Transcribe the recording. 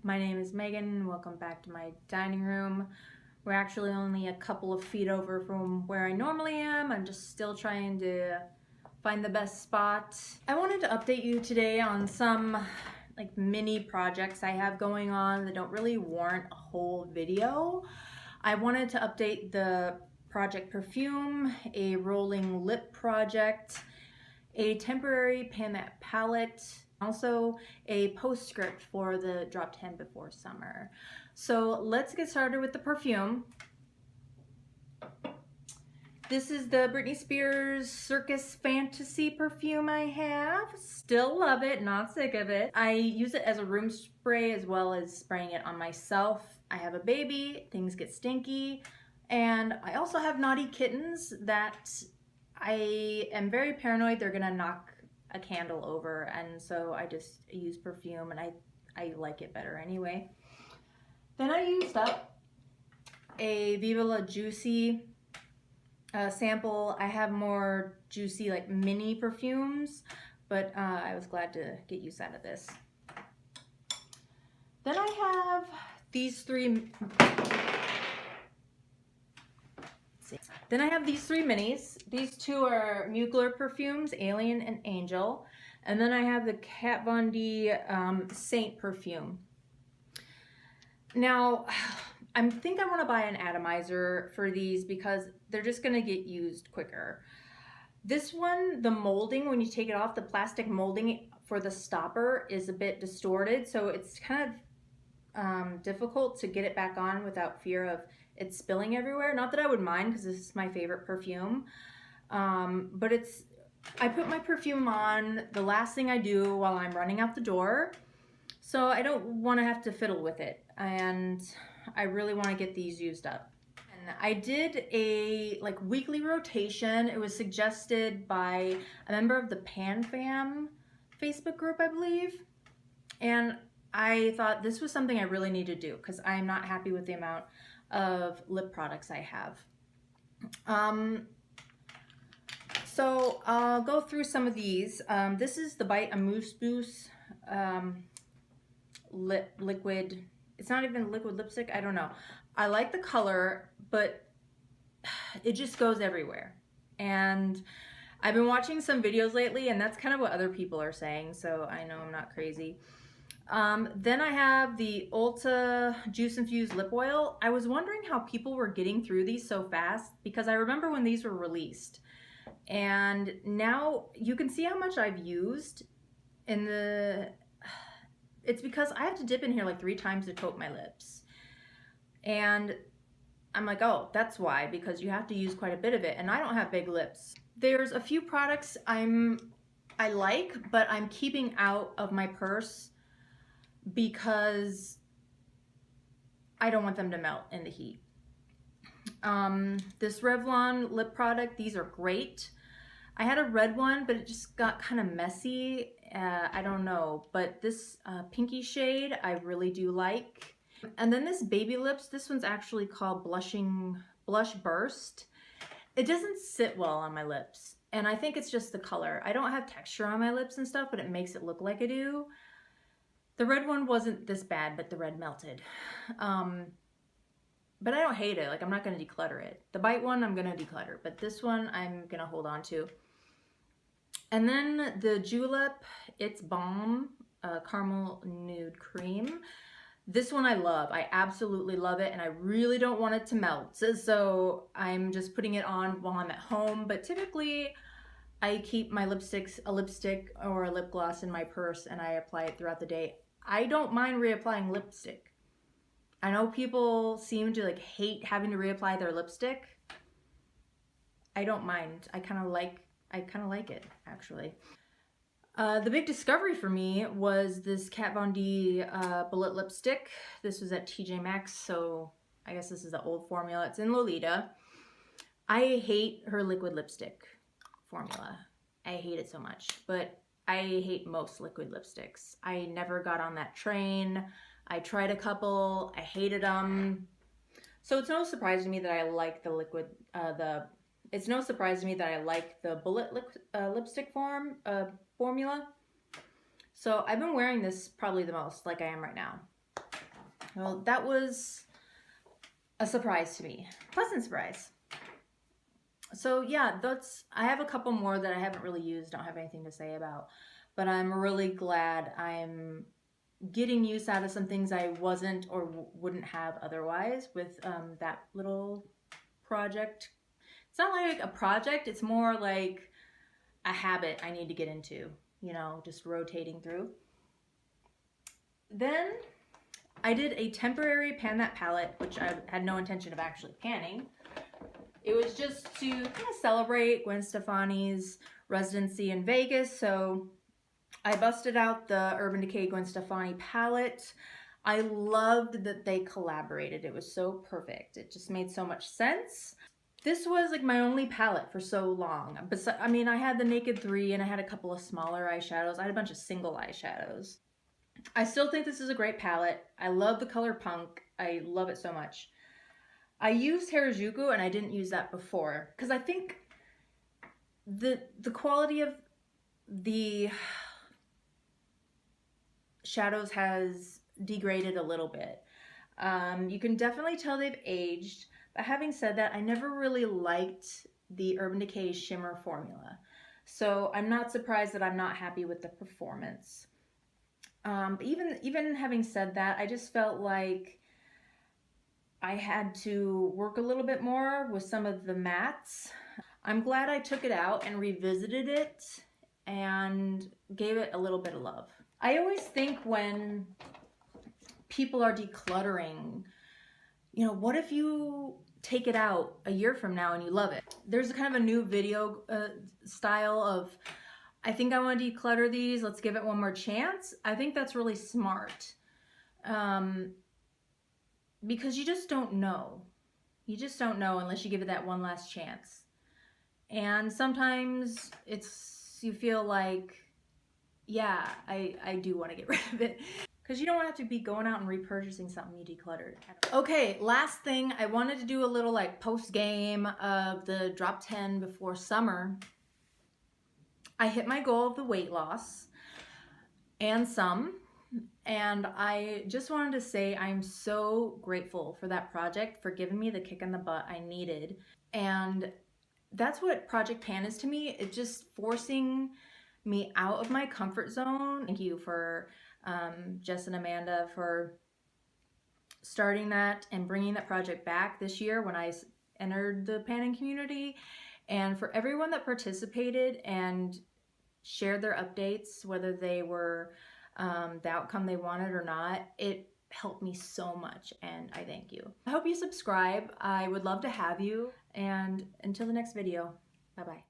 My name is Megan. Welcome back to my dining room. We're actually only a couple of feet over from where I normally am. I'm just still trying to find the best spot. I wanted to update you today on some mini projects I have going on that don't really warrant a whole video. I wanted to update the project Perfume, a rolling lip project, a temporary pan matte palette, also a postscript for the Drop 10 Before Summer. So let's get started with the perfume. This is the Britney Spears Circus Fantasy perfume I have. Still love it, not sick of it. I use it as a room spray as well as spraying it on myself. I have a baby, things get stinky, and I also have naughty kittens that I am very paranoid they're gonna knock a candle over, and so I just use perfume, and I like it better anyway. Then I used up a Viva La Juicy sample. I have more juicy mini perfumes, but I was glad to get use out of this. Then I have these three. Then I have these three minis. These two are Mugler perfumes, Alien and Angel. And then I have the Kat Von D Saint perfume. Now, I think I want to buy an atomizer for these because they're just going to get used quicker. This one, the molding, when you take it off, the plastic molding for the stopper is a bit distorted, so it's kind of difficult to get it back on without fear of it spilling everywhere. Not that I would mind because this is my favorite perfume, but I put my perfume on the last thing I do while I'm running out the door, so I don't want to have to fiddle with it, and I really want to get these used up. And I did a weekly rotation. It was suggested by a member of the Pan Fam Facebook group, I believe, and I thought this was something I really need to do because I'm not happy with the amount of lip products I have. So I'll go through some of these. This is the Bite Amuse Bousse liquid. It's not even liquid lipstick, I don't know. I like the color, but it just goes everywhere. And I've been watching some videos lately, and that's kind of what other people are saying, so I know I'm not crazy. Then I have the Ulta Juice Infused Lip Oil. I was wondering how people were getting through these so fast because I remember when these were released. And now you can see how much I've used in the... It's because I have to dip in here 3 times to coat my lips. And I'm like, oh, that's why, because you have to use quite a bit of it, and I don't have big lips. There's a few products I like, but I'm keeping out of my purse because I don't want them to melt in the heat. This Revlon lip product, these are great. I had a red one, but it just got kind of messy. I don't know, but this pinky shade I really do like. And then this Baby Lips, this one's actually called Blush Burst. It doesn't sit well on my lips, and I think it's just the color. I don't have texture on my lips and stuff, but it makes it look like I do. The red one wasn't this bad, but the red melted. But I don't hate it. I'm not going to declutter it. The Bite one I'm going to declutter, but this one I'm going to hold on to. And then the Julep It's Balm Caramel Nude Cream. This one I love. I absolutely love it, and I really don't want it to melt. So I'm just putting it on while I'm at home, but typically I keep my lipsticks, a lipstick or a lip gloss in my purse, and I apply it throughout the day. I don't mind reapplying lipstick. I know people seem to hate having to reapply their lipstick. I don't mind. I kind of like it, actually. The big discovery for me was this Kat Von D bullet lipstick. This was at TJ Maxx, so I guess this is the old formula. It's in Lolita. I hate her liquid lipstick formula. I hate it so much, but I hate most liquid lipsticks. I never got on that train. I tried a couple, I hated them. So it's no surprise to me that I like the liquid, it's no surprise to me that I like the bullet lipstick formula. So I've been wearing this probably the most, like I am right now. Well, that was a surprise to me. Pleasant surprise. So yeah, I have a couple more that I haven't really used, don't have anything to say about, but I'm really glad I'm getting use out of some things I wasn't or wouldn't have otherwise with that little project. It's not like a project, it's more like a habit I need to get into, you know, just rotating through. Then I did a temporary pan that palette, which I had no intention of actually panning. It was just to kind of celebrate Gwen Stefani's residency in Vegas. So I busted out the Urban Decay Gwen Stefani palette. I loved that they collaborated. It was so perfect. It just made so much sense. This was like my only palette for so long. I mean, I had the Naked 3 and I had a couple of smaller eyeshadows. I had a bunch of single eyeshadows. I still think this is a great palette. I love the color Punk. I love it so much. I used Harajuku and I didn't use that before because I think the quality of the shadows has degraded a little bit. You can definitely tell they've aged, but having said that, I never really liked the Urban Decay shimmer formula. So I'm not surprised that I'm not happy with the performance. But even having said that, I just felt like I had to work a little bit more with some of the mattes. I'm glad I took it out and revisited it and gave it a little bit of love. I always think when people are decluttering, you know, what if you take it out a year from now and you love it? There's kind of a new video style of, I think I want to declutter these, let's give it one more chance. I think that's really smart. Because you just don't know. You just don't know unless you give it that one last chance. And sometimes you feel like, yeah, I do want to get rid of it. Because you don't have to be going out and repurchasing something you decluttered. Okay, last thing, I wanted to do a little like post game of the drop 10 before summer. I hit my goal of the weight loss and some. And I just wanted to say I'm so grateful for that project, for giving me the kick in the butt I needed. And that's what Project Pan is to me. It's just forcing me out of my comfort zone. Thank you for Jess and Amanda for starting that and bringing that project back this year when I entered the panning community, and for everyone that participated and shared their updates, whether they were the outcome they wanted or not. It helped me so much, and I thank you. I hope you subscribe. I would love to have you, and until the next video, bye-bye.